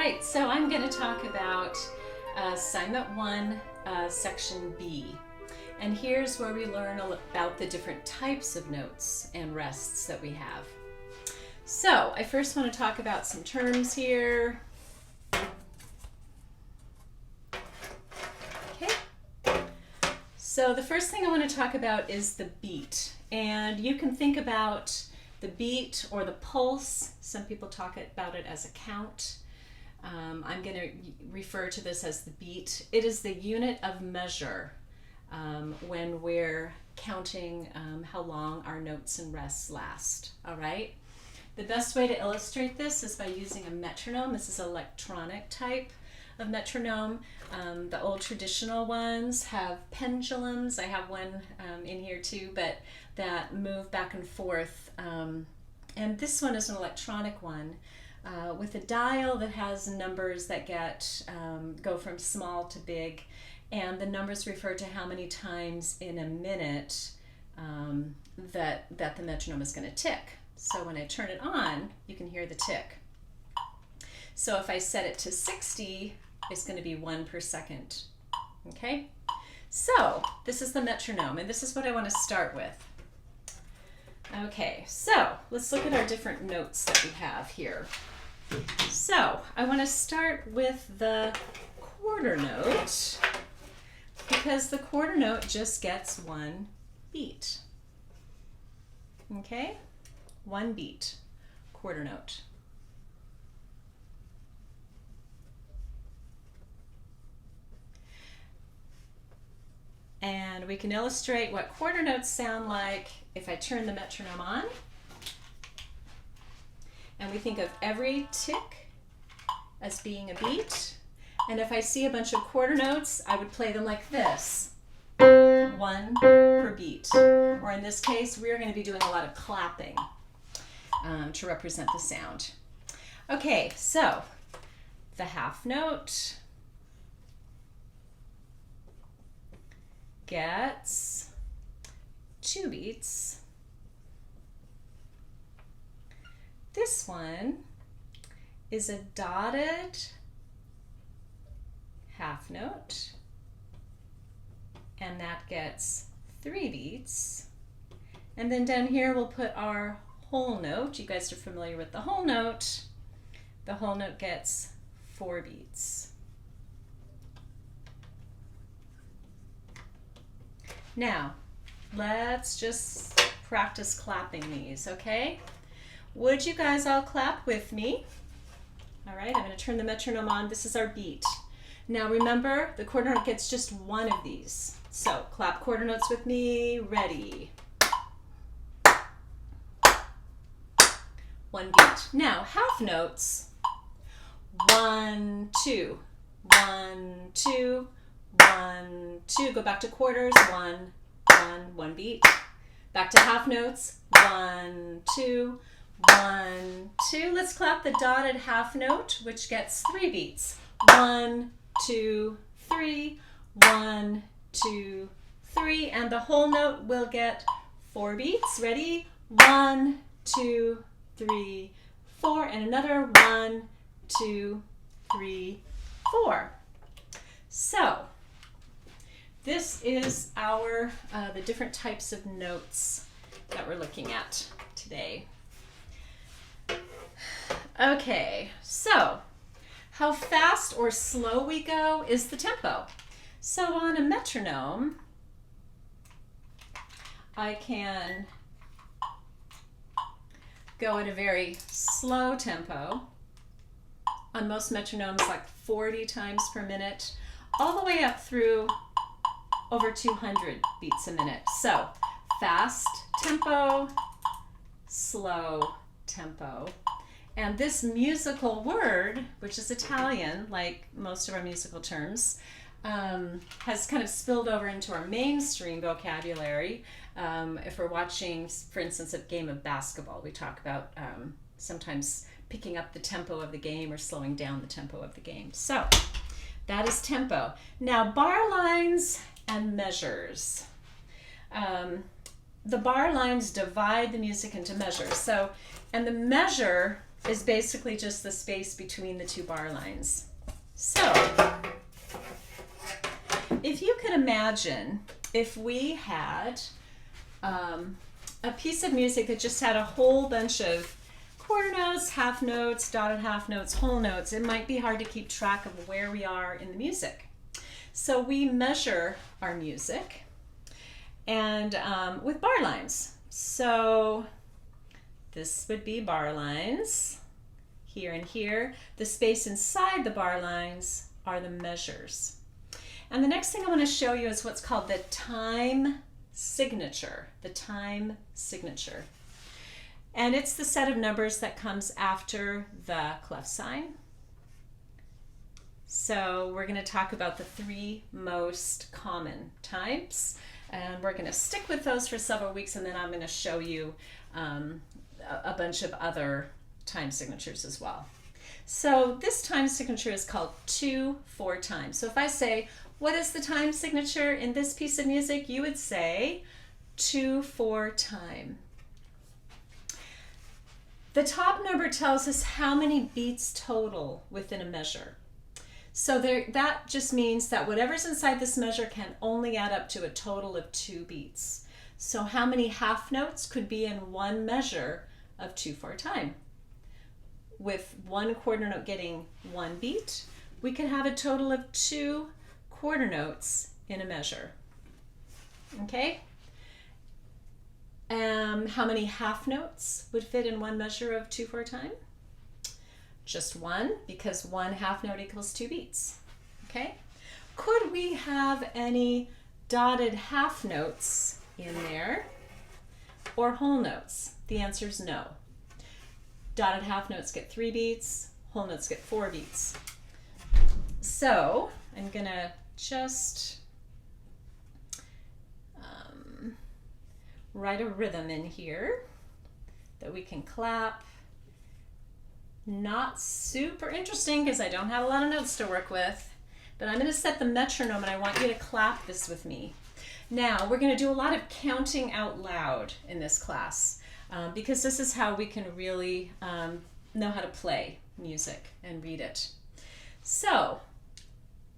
right, so I'm going to talk about Assignment 1, Section B. And here's where we learn about the different types of notes and rests that we have. So I first want to talk about some terms here. Okay. So the first thing I want to talk about is the beat. And you can think about the beat or the pulse. Some people talk about it as a count. I'm going to refer to this as the beat. It is the unit of measure when we're counting how long our notes and rests last. All right. The best way to illustrate this is by using a metronome. This is an electronic type of metronome. The old traditional ones have pendulums. I have one in here too, but that move back and forth. And this one is an electronic one with a dial that has numbers that go from small to big, and the numbers refer to how many times in a minute that the metronome is going to tick. So when I turn it on, you can hear the tick. So if I set it to 60, it's going to be 1 per second. Okay? So this is the metronome, and this is what I want to start with. Okay, so let's look at our different notes that we have here. So I want to start with the quarter note, because the quarter note just gets one beat. Okay? One beat, quarter note. And we can illustrate what quarter notes sound like if I turn the metronome on. And we think of every tick as being a beat. And if I see a bunch of quarter notes, I would play them like this. 1 per beat. Or in this case, we're going to be doing a lot of clapping to represent the sound. Okay, so the half note gets 2 beats. This one is a dotted half note, and that gets 3 beats. And then down here we'll put our whole note. You guys are familiar with the whole note. The whole note gets 4 beats. Now, let's just practice clapping these, okay? Would you guys all clap with me? All right, I'm going to turn the metronome on. This is our beat. Now remember, the quarter note gets just one of these. So clap quarter notes with me. Ready. 1 beat. Now half notes. 1, 2. 1, 2. 1, 2. Go back to quarters. 1, 1 beat. Back to half notes. 1, 2. 1, 2. Let's clap the dotted half note, which gets 3 beats. 1, 2, 3. 1, 2, 3. And the whole note will get 4 beats. Ready? 1, 2, 3, 4. And another 1, 2, 3, 4. So this is our the different types of notes that we're looking at today. Okay, so how fast or slow we go is the tempo. So on a metronome, I can go at a very slow tempo. On most metronomes, like 40 times per minute, all the way up through over 200 beats a minute. So fast tempo, slow tempo. And this musical word, which is Italian, like most of our musical terms, has kind of spilled over into our mainstream vocabulary. If we're watching, for instance, a game of basketball, we talk about sometimes picking up the tempo of the game or slowing down the tempo of the game. So that is tempo. Now, bar lines and measures. The bar lines divide the music into measures. So, and the measure is basically just the space between the two bar lines. So if you could imagine if we had a piece of music that just had a whole bunch of quarter notes, half notes, dotted half notes, whole notes, it might be hard to keep track of where we are in the music. So we measure our music and with bar lines. So this would be bar lines here and here. The space inside the bar lines are the measures. And the next thing I want to show you is what's called the time signature. The time signature. And it's the set of numbers that comes after the clef sign. So we're going to talk about the three most common types. And we're going to stick with those for several weeks, and then I'm going to show you a bunch of other time signatures as well. So this time signature is called 2/4 time. So if I say, what is the time signature in this piece of music? You would say 2/4 time. The top number tells us how many beats total within a measure. So that just means that whatever's inside this measure can only add up to a total of 2 beats. So how many half notes could be in one measure of 2/4 time? With one quarter note getting 1 beat, we could have a total of 2 quarter notes in a measure. Okay? How many half notes would fit in one measure of 2/4 time? Just 1, because 1 half note equals 2 beats. Okay? Could we have any dotted half notes in there or whole notes? The answer is no. Dotted half notes get 3 beats, whole notes get 4 beats. So I'm going to just write a rhythm in here that we can clap. Not super interesting because I don't have a lot of notes to work with, but I'm going to set the metronome and I want you to clap this with me. Now we're going to do a lot of counting out loud in this class because this is how we can really know how to play music and read it. So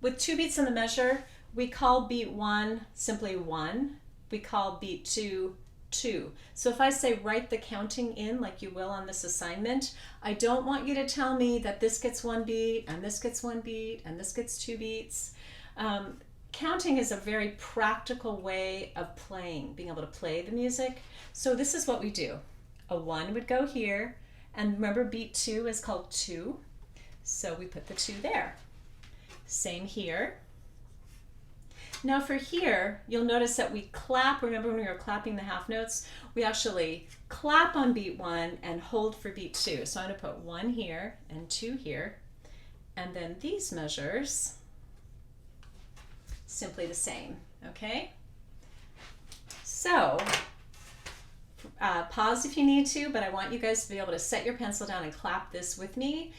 with 2 beats in the measure, we call beat 1 simply 1. We call beat 2 2. So if I say write the counting in like you will on this assignment, I don't want you to tell me that this gets 1 beat and this gets 1 beat and this gets 2 beats. Counting is a very practical way of playing, being able to play the music. So this is what we do. A 1 would go here, and remember beat 2 is called 2. So we put the 2 there. Same here. Now for here, you'll notice that we clap. Remember when we were clapping the half notes? We actually clap on beat 1 and hold for beat 2. So I'm going to put 1 here and 2 here. And then these measures, simply the same, okay? So pause if you need to, but I want you guys to be able to set your pencil down and clap this with me.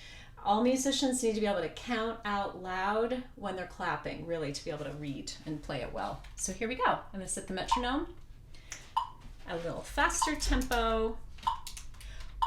All musicians need to be able to count out loud when they're clapping, really, to be able to read and play it well. So here we go. I'm going to set the metronome. A little faster tempo.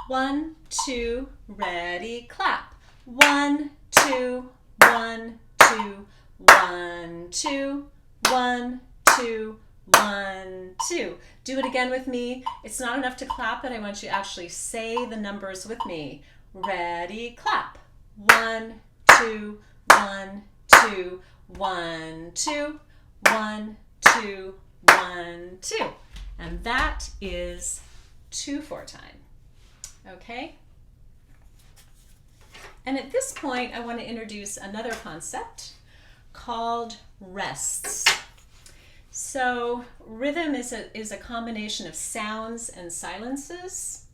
1, 2, ready, clap. 1, 2, 1, 2, 1, 2, 1, 2, 1, 2. Do it again with me. It's not enough to clap it. I want you to actually say the numbers with me. Ready, clap. 1, 2, 1, 2, 1, 2, 1, 2, 1, 2. And that is 2/4 time. Okay? And at this point, I want to introduce another concept called rests. So rhythm is a combination of sounds and silences.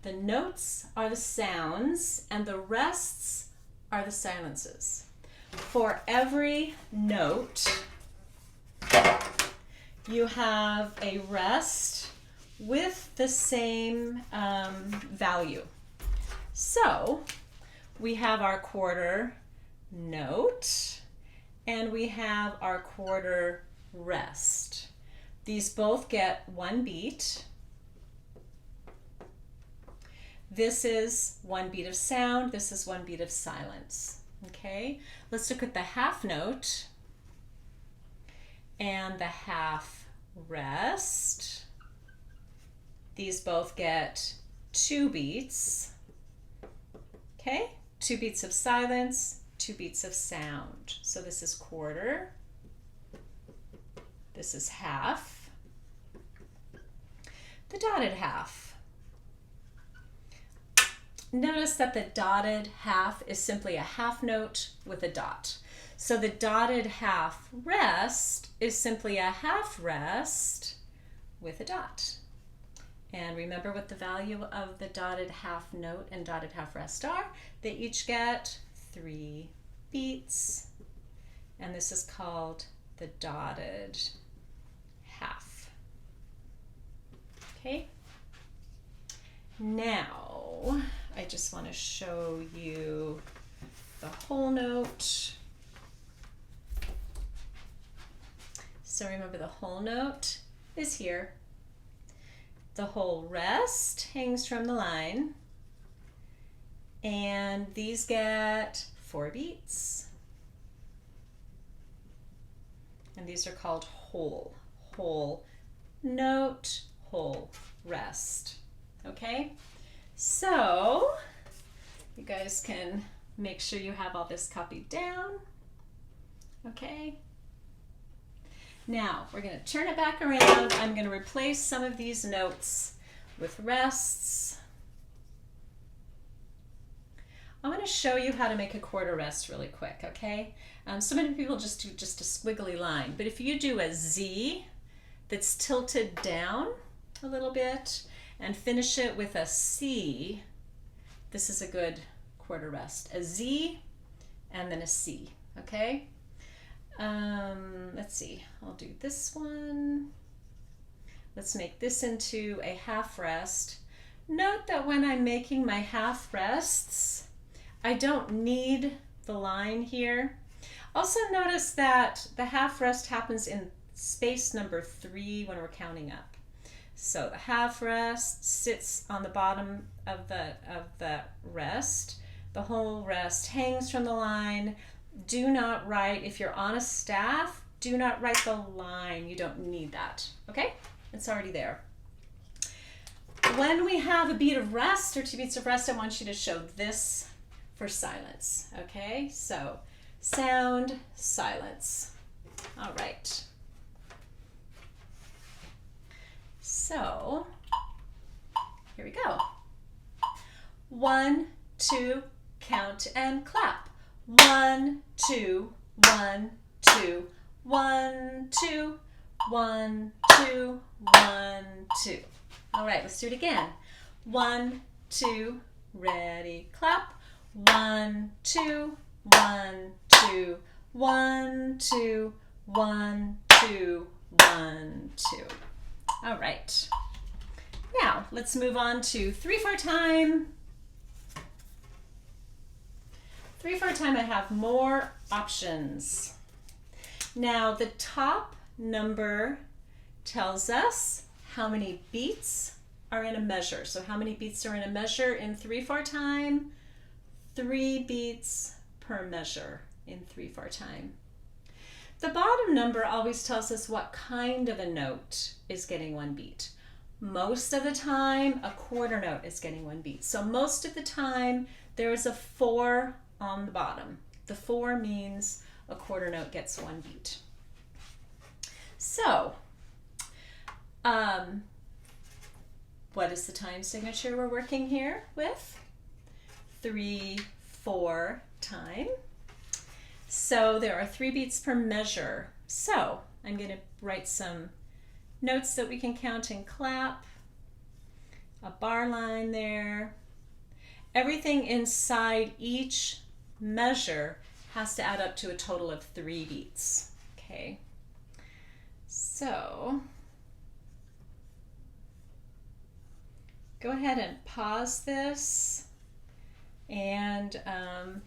The notes are the sounds and the rests are the silences. For every note, you have a rest with the same value. So we have our quarter note and we have our quarter rest. These both get 1 beat. This is one beat of sound, this is one beat of silence. Okay, let's look at the half note and the half rest. These both get 2 beats. Okay, 2 beats of silence, 2 beats of sound. So this is quarter, this is half, the dotted half. Notice that the dotted half is simply a half note with a dot. So the dotted half rest is simply a half rest with a dot. And remember what the value of the dotted half note and dotted half rest are. They each get 3 beats. And this is called the dotted half. Okay? Now, I just want to show you the whole note. So remember, the whole note is here. The whole rest hangs from the line. And these get 4 beats. And these are called whole. Whole note, whole rest. Okay? So, you guys can make sure you have all this copied down. Okay? Now, we're going to turn it back around. I'm going to replace some of these notes with rests. I'm going to show you how to make a quarter rest really quick, okay? So many people just do just a squiggly line, but if you do a Z that's tilted down a little bit, and finish it with a C, this is a good quarter rest. A Z and then a C, okay? Let's see, I'll do this one. Let's make this into a half rest. Note that when I'm making my half rests, I don't need the line here. Also notice that the half rest happens in space number 3 when we're counting up. So the half rest sits on the bottom of the rest. The whole rest hangs from the line. Do not write, if you're on a staff, do not write the line. You don't need that, okay? It's already there. When we have a beat of rest or 2 beats of rest, I want you to show this for silence, okay? So sound, silence. All right. So, here we go. 1, 2, count and clap. 1, 2, 1, 2, 1, 2, 1, 2, 1, 2. All right, let's do it again. 1, 2, ready, clap. 1, 2, 1, 2, 1, 2, 1, 2, 1, 2. All right. Now, let's move on to 3/4 time. 3/4 time, I have more options. Now, the top number tells us how many beats are in a measure. So how many beats are in a measure in 3/4 time? 3 beats per measure in 3/4 time. The bottom number always tells us what kind of a note is getting 1 beat. Most of the time, a quarter note is getting 1 beat. So most of the time, there is a 4 on the bottom. The 4 means a quarter note gets 1 beat. So, what is the time signature we're working here with? 3/4 time. So there are 3 beats per measure. So I'm going to write some notes that we can count and clap. A bar line there. Everything inside each measure has to add up to a total of 3 beats. Okay. So go ahead and pause this, and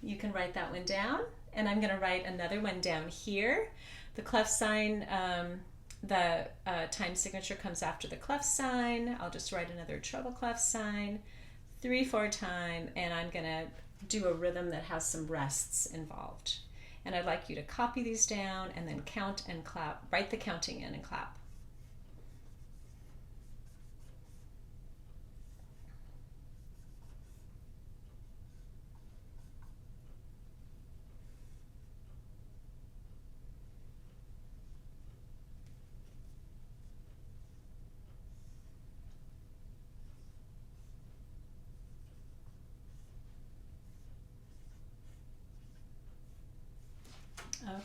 you can write that one down. And I'm going to write another one down here. The clef sign, the time signature comes after the clef sign. I'll just write another treble clef sign. 3/4 time, and I'm gonna do a rhythm that has some rests involved. And I'd like you to copy these down and then count and clap. Write the counting in and clap.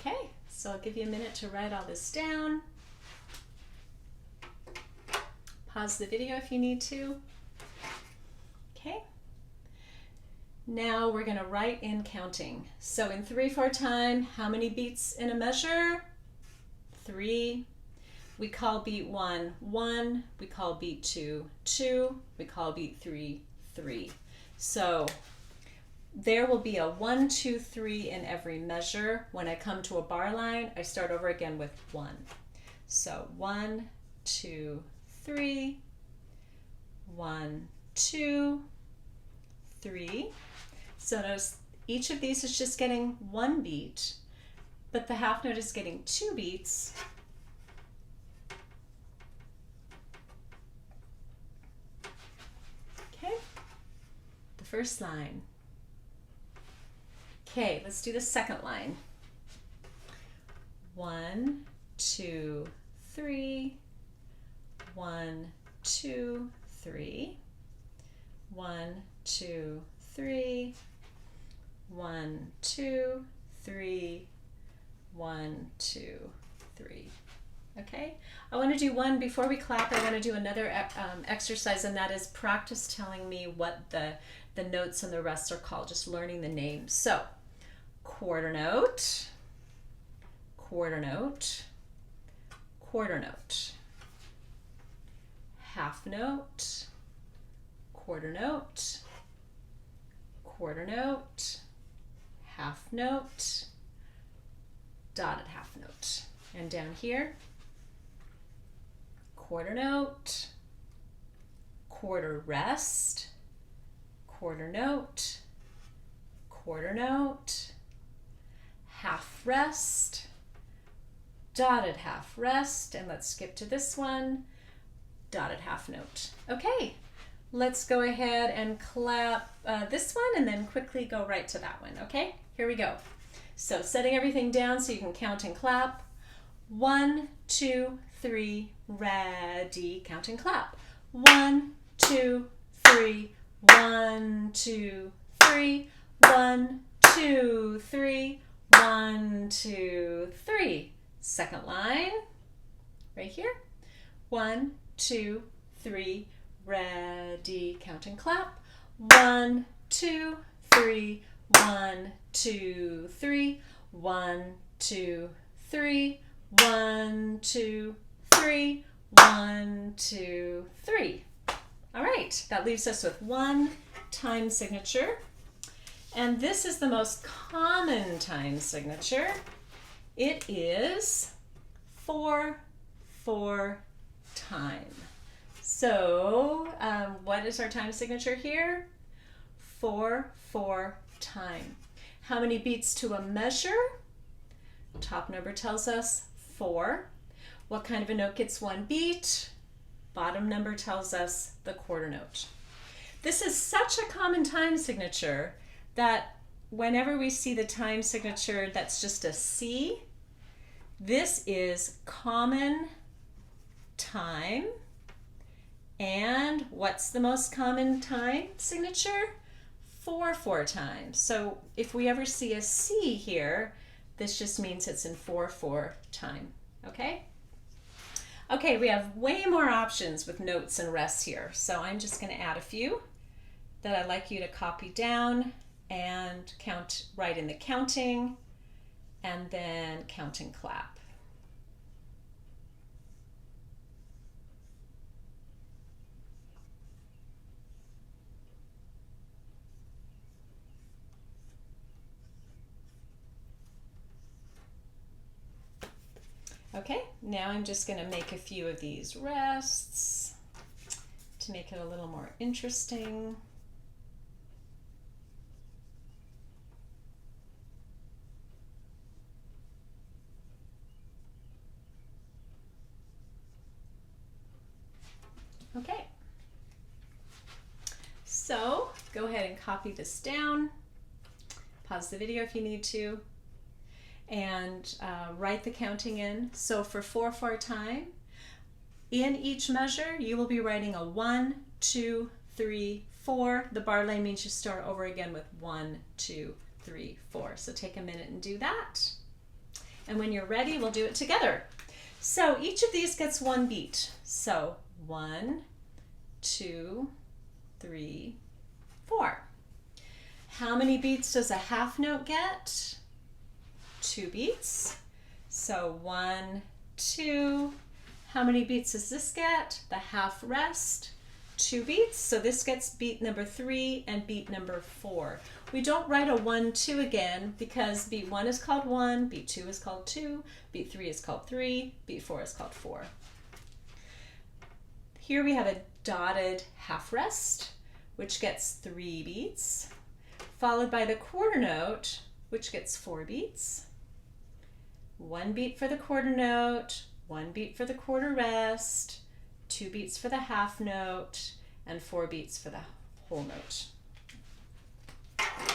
Okay, so I'll give you a minute to write all this down. Pause the video if you need to. Okay. Now we're going to write in counting. So in 3/4 time, how many beats in a measure? 3. We call beat 1, 1. We call beat 2, 2. We call beat 3, 3. So there will be a 1, 2, 3 in every measure. When I come to a bar line, I start over again with 1. So 1, 2, 3, 1, 2, 3. So notice each of these is just getting 1 beat, but the half note is getting 2 beats. Okay, the first line. Okay, let's do the second line. 1, 2, 3, 1, 2, 3, 1, 2, 3, 1, 2, 3, 1, 2, 3. Okay, I want to do one before we clap. I want to do another exercise, and that is practice telling me what the notes and the rests are called, just learning the names. So quarter note, quarter note, quarter note, half note, quarter note, quarter note, half note, dotted half note. And down here, quarter note, quarter rest, quarter note, quarter note, half rest, dotted half rest, and let's skip to this one, dotted half note. Okay, let's go ahead and clap this one and then quickly go right to that one. Okay, here we go. So setting everything down so you can count and clap. 1, 2, 3, ready, count and clap. 1, 2, 3, 1, 2, 3, 1, 2, 3, 1, 2, 3. Second line, right here. 1, 2, 3, ready, count and clap. 1, 2, 3, 1, 2, 3, 1, 2, 3, 1, 2, 3, 1, 2, 3. All right, that leaves us with one time signature. And this is the most common time signature. It is 4/4 time. So what is our time signature here? 4/4 time. How many beats to a measure? Top number tells us 4. What kind of a note gets 1 beat? Bottom number tells us the quarter note. This is such a common time signature that whenever we see the time signature that's just a C, this is common time. And what's the most common time signature? 4/4 time. So if we ever see a C here, this just means it's in 4/4 time, okay? Okay, we have way more options with notes and rests here. So I'm just gonna add a few that I'd like you to copy down and count right in the counting, and then count and clap. Okay, now I'm just going to make a few of these rests to make it a little more interesting. go ahead and copy this down. Pause the video if you need to. And write the counting in. So for 4/4 time, in each measure, you will be writing a 1, 2, 3, 4. The bar line means you start over again with 1, 2, 3, 4. So take a minute and do that. And when you're ready, we'll do it together. So each of these gets one beat. So 1, 2, 3, 4. How many beats does a half note get? 2 beats. So 1, 2. How many beats does this get? The half rest, 2 beats. So this gets beat number 3 and beat number 4. We don't write a 1, 2 again because beat 1 is called 1, beat 2 is called 2, beat 3 is called 3, beat 4 is called 4. Here we have a dotted half rest, which gets 3 beats, followed by the quarter note, which gets 4 beats. 1 beat for the quarter note, 1 beat for the quarter rest, 2 beats for the half note, and 4 beats for the whole note.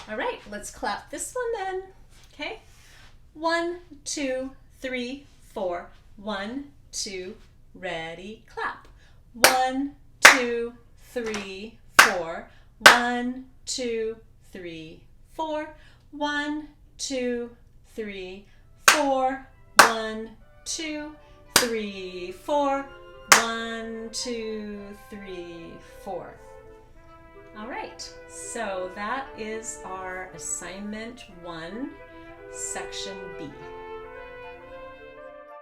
All right, let's clap this one then. Okay, 1, 2, 3, 4. 1, 2, ready, clap. 1, 2, 3, 4. 1, 2, 3, 4. 1, 2, 3, 4. 1, 2, 3, 4. 1, 2, 3, 4. All right, so that is our assignment 1, section B.